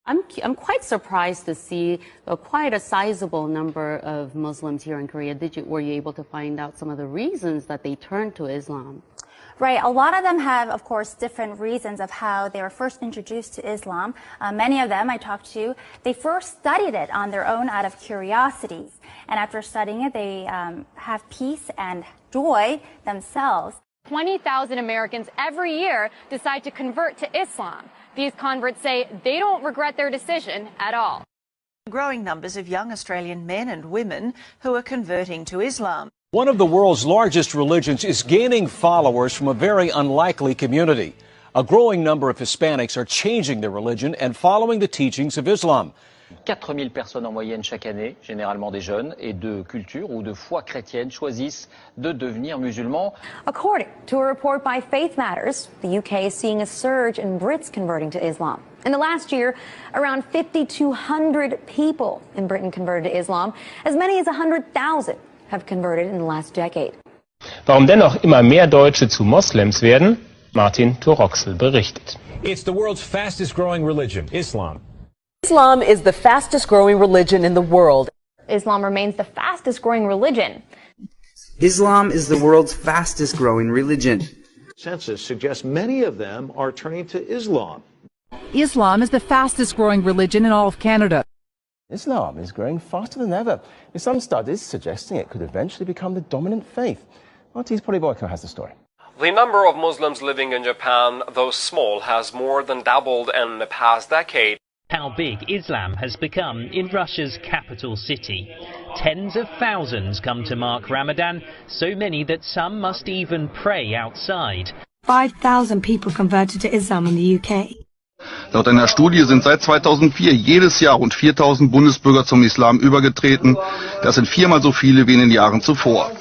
I'm quite surprised to see quite a sizable number of Muslims here in Korea. Were you able to find out some of the reasons that they turned to Islam? Right. A lot of them have, of course, different reasons of how they were first introduced to Islam. Many of them I talked to, they first studied it on their own out of curiosity. And after studying it, they have peace and joy themselves. 20,000 Americans every year decide to convert to Islam. These converts say they don't regret their decision at all. Growing numbers of young Australian men and women who are converting to Islam. One of the world's largest religions is gaining followers from a very unlikely community. A growing number of Hispanics are changing their religion and following the teachings of Islam. 4000 personnes en moyenne chaque année, généralement des jeunes, et de culture ou de foi chrétienne choisissent de devenir musulmans. According to a report by Faith Matters, the UK is seeing a surge in Brits converting to Islam. In the last year, around 5,200 people in Britain converted to Islam. As many as 100,000 have converted in the last decade. Warum dennoch immer mehr Deutsche zu Moslems werden? Martin Toroxel berichtet. It's the world's fastest growing religion, Islam. Islam is the fastest growing religion in the world. Islam remains the fastest growing religion. Islam is the world's fastest growing religion. Census suggests many of them are turning to Islam. Islam is the fastest growing religion in all of Canada. Islam is growing faster than ever, with some studies suggesting it could eventually become the dominant faith. RT's Polly Boyko has the story. The number of Muslims living in Japan, though small, has more than doubled in the past decade. How big Islam has become in Russia's capital city. Tens of thousands come to mark Ramadan, so many that some must even pray outside. 5,000 people converted to Islam in the UK. Laut einer Studie sind seit 2004 jedes Jahr rund 4.000 Bundesbürger zum Islam übergetreten. Das sind viermal so viele wie in den Jahren zuvor.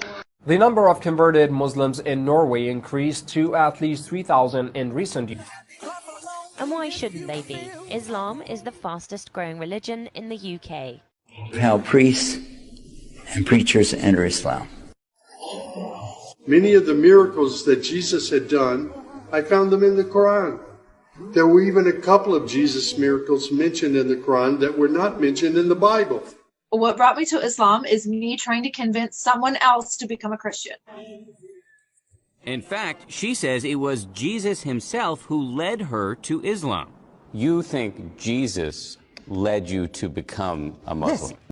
The number of converted Muslims in Norway increased to at least 3,000 in recent years. And why shouldn't they be? Islam is the fastest growing religion in the UK. How priests and preachers enter Islam. Many of the miracles that Jesus had done, I found them in the Quran. There were even a couple of Jesus miracles mentioned in the Quran that were not mentioned in the Bible. What brought me to Islam is me trying to convince someone else to become a Christian. In fact, she says it was Jesus himself who led her to Islam. You think Jesus led you to become a Muslim? Yes.